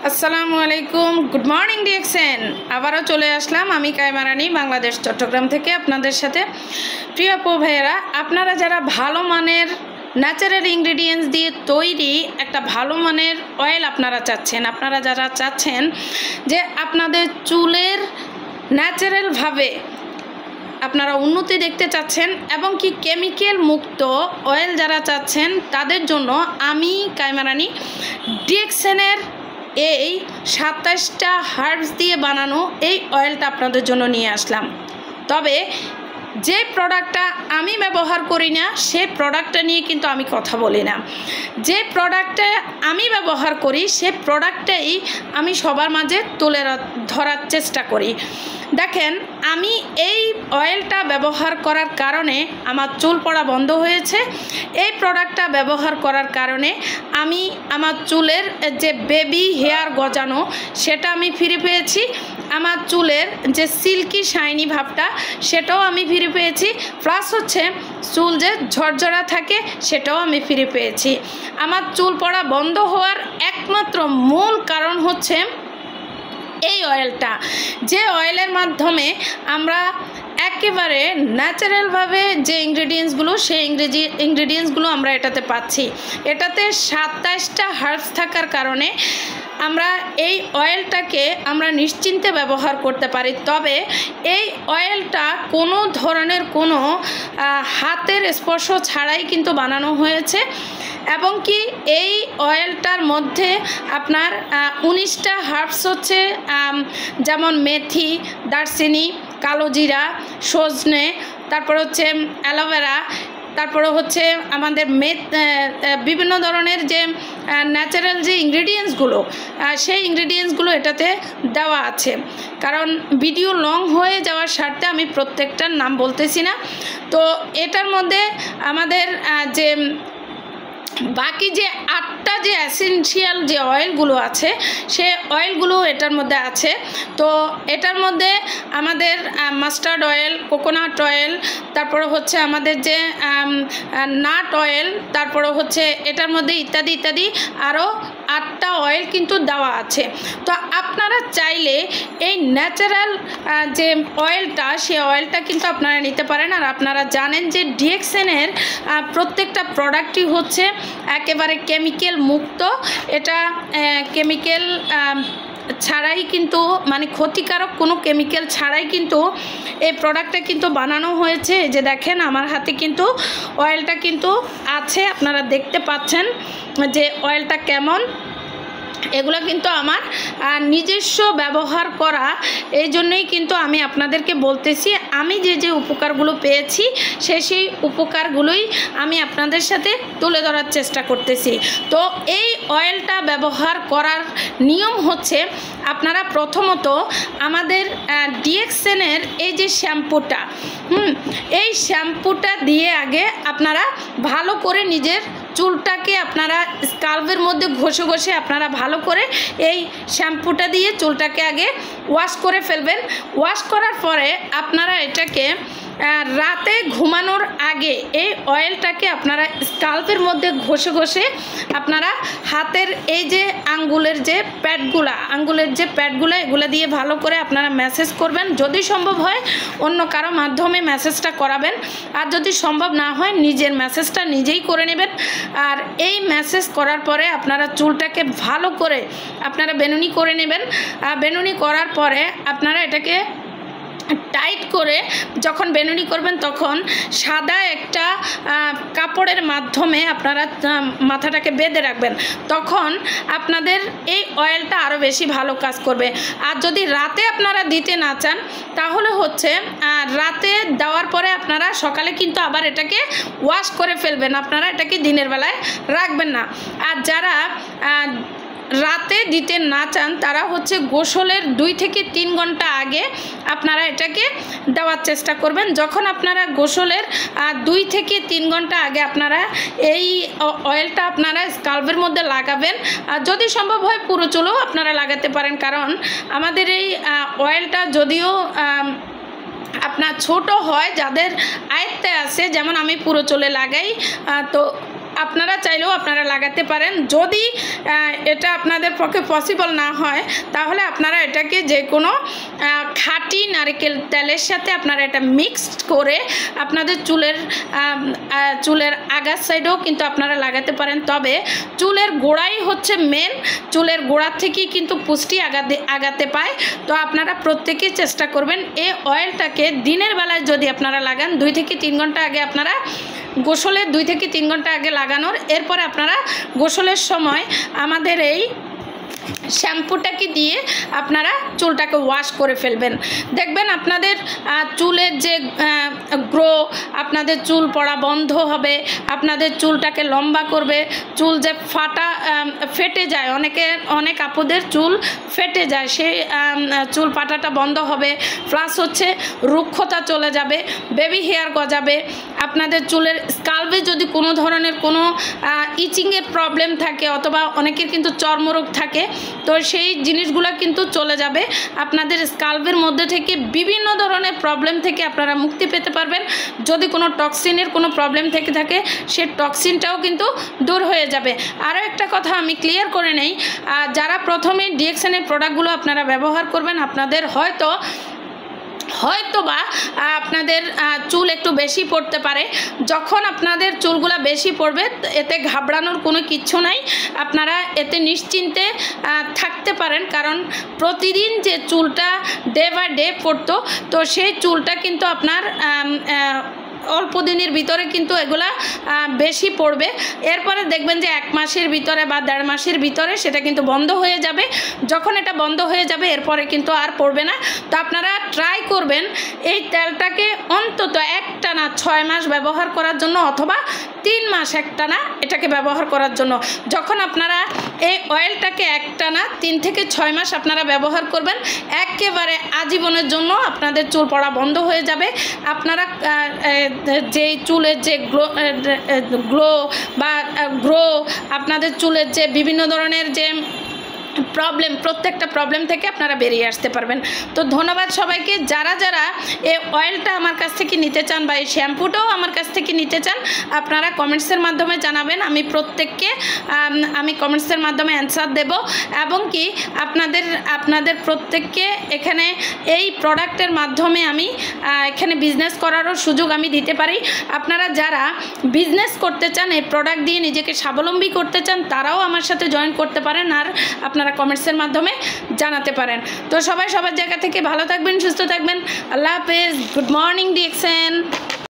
আসসালামু আলাইকুম, good morning DXN. আবারও চলে আসলাম আমি কাইমা রানী, বাংলাদেশ চট্টগ্রাম থেকে আপনাদের সাথে। প্রিয় আপু ভাইয়েরা, আপনারা যারা ভালো মানের ন্যাচারাল ইনগ্রিডিয়েন্টস দিয়ে তৈরি একটা ভালো মানের অয়েল আপনারা চাচ্ছেন, আপনারা যারা চাচ্ছেন যে আপনাদের চুলের ন্যাচারালভাবে আপনারা উন্নতি দেখতে চাচ্ছেন এবং কি কেমিক্যাল মুক্ত অয়েল যারা চাচ্ছেন, তাদের জন্য আমি কাইমা রানী ডিএক্সএনের এই 27টা হার্বস দিয়ে বানানো এই অয়েলটা আপনাদের জন্য নিয়ে আসলাম। তবে যে প্রোডাক্টটা আমি ব্যবহার করি না সেই প্রোডাক্টটা নিয়ে কিন্তু আমি কথা বলি না। যে প্রোডাক্টটা আমি ব্যবহার করি সেই প্রোডাক্টটাই আমি সবার মাঝে তুলে ধরার চেষ্টা করি। দেখেন, আমি এই অয়েলটা ব্যবহার করার কারণে আমার চুল পড়া বন্ধ হয়েছে। এই প্রোডাক্টটা ব্যবহার করার কারণে আমি আমার চুলের যে বেবি হেয়ার গজানো সেটা আমি ফিরে পেয়েছি। আমার চুলের যে সিল্কি শাইনি ভাবটা সেটাও আমি ফিরে পেয়েছি। প্লাস হচ্ছে চুল যে ঝরঝরা থাকে সেটাও আমি ফিরে পেয়েছি। আমার চুল পড়া বন্ধ হওয়ার একমাত্র মূল কারণ হচ্ছে এই অয়েলটা, যে অয়েলের মাধ্যমে আমরা একেবারে ন্যাচারালভাবে যে ইনগ্রেডিয়েন্টসগুলো সেই ইনগ্রেডিয়েন্টসগুলো আমরা এটাতে পাচ্ছি। এটাতে 27টা হার্বস থাকার কারণে আমরা এই অয়েলটাকে আমরা নিশ্চিন্তে ব্যবহার করতে পারি। তবে এই অয়েলটা কোনো ধরনের কোনো হাতের স্পর্শ ছাড়াই কিন্তু বানানো হয়েছে এবং কি এই অয়েলটার মধ্যে আপনার 19টা হার্বস হচ্ছে, যেমন মেথি, দারচিনি, কালো জিরা, সজনে, তারপর হচ্ছে অ্যালোভেরা, তারপরে হচ্ছে আমাদের বিভিন্ন ধরনের যে ন্যাচারাল যে ইনগ্রেডিয়েন্টসগুলো সেই ইনগ্রেডিয়েন্টসগুলো এটাতে দেওয়া আছে। কারণ ভিডিও লং হয়ে যাওয়ার স্বার্থে আমি প্রত্যেকটার নাম বলতেছি না। তো এটার মধ্যে আমাদের যে বাকি যে 8টা যে এসেনশিয়াল যে অয়েলগুলো আছে সে অয়েলগুলো এটার মধ্যে আছে। তো এটার মধ্যে আমাদের মাস্টার্ড অয়েল, কোকোনাট অয়েল, তারপরে হচ্ছে আমাদের যে নাট অয়েল, তারপরে হচ্ছে এটার মধ্যে ইত্যাদি ইত্যাদি আরও 8টা অয়েল কিন্তু দেওয়া আছে। তো আপনারা চাইলে এই ন্যাচারাল যে অয়েলটা সেই অয়েলটা কিন্তু আপনারা নিতে পারেন। আর আপনারা জানেন যে ডিএক্সএনের প্রত্যেকটা প্রোডাক্টই হচ্ছে একেবারে কেমিক্যাল মুক্ত। এটা কেমিক্যাল ছাড়াই কিন্তু, মানে ক্ষতিকারক কোনো কেমিক্যাল ছাড়াই কিন্তু এই প্রোডাক্টটা কিন্তু বানানো হয়েছে। এই যে দেখেন আমার হাতে কিন্তু অয়েলটা কিন্তু আছে, আপনারা দেখতে পাচ্ছেন যে অয়েলটা কেমন। এগুলো কিন্তু আমার নিজস্ব ব্যবহার করা, এই জন্যই কিন্তু আমি আপনাদেরকে বলতেছি আমি যে যে উপকারগুলো পেয়েছি সেই উপকারগুলোই আমি আপনাদের সাথে তুলে ধরার চেষ্টা করতেছি। তো এই অয়েলটা ব্যবহার করার নিয়ম হচ্ছে, আপনারা প্রথমত আমাদের ডিএক্সএনের এই যে শ্যাম্পুটা, এই শ্যাম্পুটা দিয়ে আগে আপনারা ভালো করে নিজের চুলটাকে আপনারা স্কাল্পের মধ্যে ঘষে ঘষে আপনারা ভালো করে এই শ্যাম্পুটা দিয়ে চুলটাকে আগে ওয়াশ করে ফেলবেন। ওয়াশ করার পরে আপনারা এটাকে রাতে ঘুমানোর আগে এই অয়েলটাকে আপনারা স্কাল্পের মধ্যে ঘষে ঘষে আপনারা হাতের এই যে আঙ্গুলের যে প্যাডগুলো এগুলো দিয়ে ভালো করে আপনারা ম্যাসেজ করবেন। যদি সম্ভব হয় অন্য কারো মাধ্যমে ম্যাসেজটা করাবেন, আর যদি সম্ভব না হয় নিজের ম্যাসেজটা নিজেই করে নেবেন। আর এই ম্যাসেজ করার পরে আপনারা চুলটাকে ভালো করে আপনারা বেনুনি করে নেবেন। বেনুনি করার পরে আপনারা এটাকে টাইট করে যখন বেনুনি করবেন তখন সাদা একটা কাপড়ের মাধ্যমে আপনারা মাথাটাকে বেঁধে রাখবেন। তখন আপনাদের এই অয়েলটা আরও বেশি ভালো কাজ করবে। আর যদি রাতে আপনারা দিতে না চান তাহলে হচ্ছে রাতে দেওয়ার পরে আপনারা সকালে কিন্তু আবার এটাকে ওয়াশ করে ফেলবেন, আপনারা এটাকে দিনের বেলায় রাখবেন না। আর যারা রাতে দিতে না চান তারা হচ্ছে গোসলের 2 থেকে 3 ঘন্টা আগে আপনারা এটাকে দেওয়ার চেষ্টা করবেন। যখন আপনারা গোসলের 2 থেকে 3 ঘন্টা আগে আপনারা এই অয়েলটা আপনারা স্কাল্পের মধ্যে লাগাবেন। আর যদি সম্ভব হয় পুরো চুলও আপনারা লাগাতে পারেন, কারণ আমাদের এই অয়েলটা যদিও আপনার ছোট হয়, যাদের আয়ত্তে আছে, যেমন আমি পুরো চুলে লাগাই, তো আপনারা চাইলেও আপনারা লাগাতে পারেন। যদি এটা আপনাদের পক্ষে পসিবল না হয় তাহলে আপনারা এটাকে যে কোনো খাঁটি নারকেল তেলের সাথে আপনারা এটা মিক্সড করে আপনাদের চুলের আগার সাইডেও কিন্তু আপনারা লাগাতে পারেন। তবে চুলের গোড়াই হচ্ছে মেন, চুলের গোড়ার থেকেই কিন্তু পুষ্টি আগাতে পায়। তো আপনারা প্রত্যেকেই চেষ্টা করবেন এই অয়েলটাকে দিনের বেলায় যদি আপনারা লাগান 2 থেকে 3 ঘন্টা আগে, আপনারা গোসলের 2 থেকে 3 ঘন্টা আগে লাগানোর, এরপরে আপনারা গোসলের সময় আমাদের এই শ্যাম্পুটাকে দিয়ে আপনারা চুলটাকে ওয়াশ করে ফেলবেন। দেখবেন আপনাদের চুলের যে গ্রো, আপনাদের চুল পড়া বন্ধ হবে, আপনাদের চুলটাকে লম্বা করবে। চুল যে ফেটে যায়, অনেক আপুদের চুল ফেটে যায়, সেই চুল পাটাটা বন্ধ হবে। প্লাস হচ্ছে রুক্ষতা চলে যাবে, বেবি হেয়ার গজাবে। আপনাদের চুলের স্কাল্পে যদি কোনো ধরনের কোনো ইচিংয়ের প্রবলেম থাকে, অথবা অনেকের কিন্তু চর্মরোগ থাকে, তো সেই জিনিসগুলো কিন্তু চলে যাবে। আপনাদের স্কাল্পের মধ্যে থেকে বিভিন্ন ধরনের প্রবলেম থেকে আপনারা মুক্তি পেতে পারবেন। যদি কোনো টক্সিনের কোনো প্রবলেম থেকে থাকে, সেই টক্সিনটাও কিন্তু দূর হয়ে যাবে। আরও একটা কথা আমি ক্লিয়ার করে নেই, যারা প্রথমে ডিএক্সএনের প্রোডাক্টগুলো আপনারা ব্যবহার করবেন, আপনাদের হয়তোবা আপনাদের চুল একটু বেশি পড়তে পারে। যখন আপনাদের চুলগুলো বেশি পড়বে, এতে ঘাবড়ানোর কোনো কিচ্ছু নাই, আপনারা এতে নিশ্চিন্তে থাকতে পারেন। কারণ প্রতিদিন যে চুলটা ডে বাই ডে পড়তো, তো সেই চুলটা কিন্তু আপনার অল্প দিনের ভিতরে কিন্তু এগুলা বেশি পড়বে। এরপরে দেখবেন যে 1 মাসের ভিতরে বা 1.5 মাসের ভিতরে সেটা কিন্তু বন্ধ হয়ে যাবে। যখন এটা বন্ধ হয়ে যাবে, এরপরে কিন্তু আর পড়বে না। তো আপনারা ট্রাই করবেন এই তেলটাকে অন্তত একটানা 6 মাস ব্যবহার করার জন্য, অথবা 3 মাস একটানা এটাকে ব্যবহার করার জন্য। যখন আপনারা এই অয়েলটাকে একটানা 3 থেকে 6 মাস আপনারা ব্যবহার করবেন, একেবারে আজীবনের জন্য আপনাদের চুল পড়া বন্ধ হয়ে যাবে। আপনারা যে চুলের যে গ্রো আপনাদের চুলের যে বিভিন্ন ধরনের যে প্রত্যেকটা প্রবলেম থেকে আপনারা বেরিয়ে আসতে পারবেন। তো ধন্যবাদ সবাইকে। যারা এই অয়েলটা আমার কাছ থেকে নিতে চান বা এই শ্যাম্পুটাও আমার কাছ থেকে নিতে চান, আপনারা কমেন্টসের মাধ্যমে জানাবেন। আমি প্রত্যেককে কমেন্টসের মাধ্যমে অ্যান্সার দেব, এবং কি আপনাদের প্রত্যেককে এখানে এই প্রোডাক্টের মাধ্যমে আমি এখানে বিজনেস করারও সুযোগ আমি দিতে পারি। আপনারা যারা বিজনেস করতে চান, এই প্রোডাক্ট দিয়ে নিজেকে স্বাবলম্বী করতে চান, তারাও আমার সাথে জয়েন করতে পারেন, আর আপনারা কমেন্টসের মাধ্যমে জানাতে পারেন। তো সবাই সবার জায়গা থেকে ভালো থাকবেন, সুস্থ থাকবেন। আল্লাহ হাফেজ। Good morning DXN.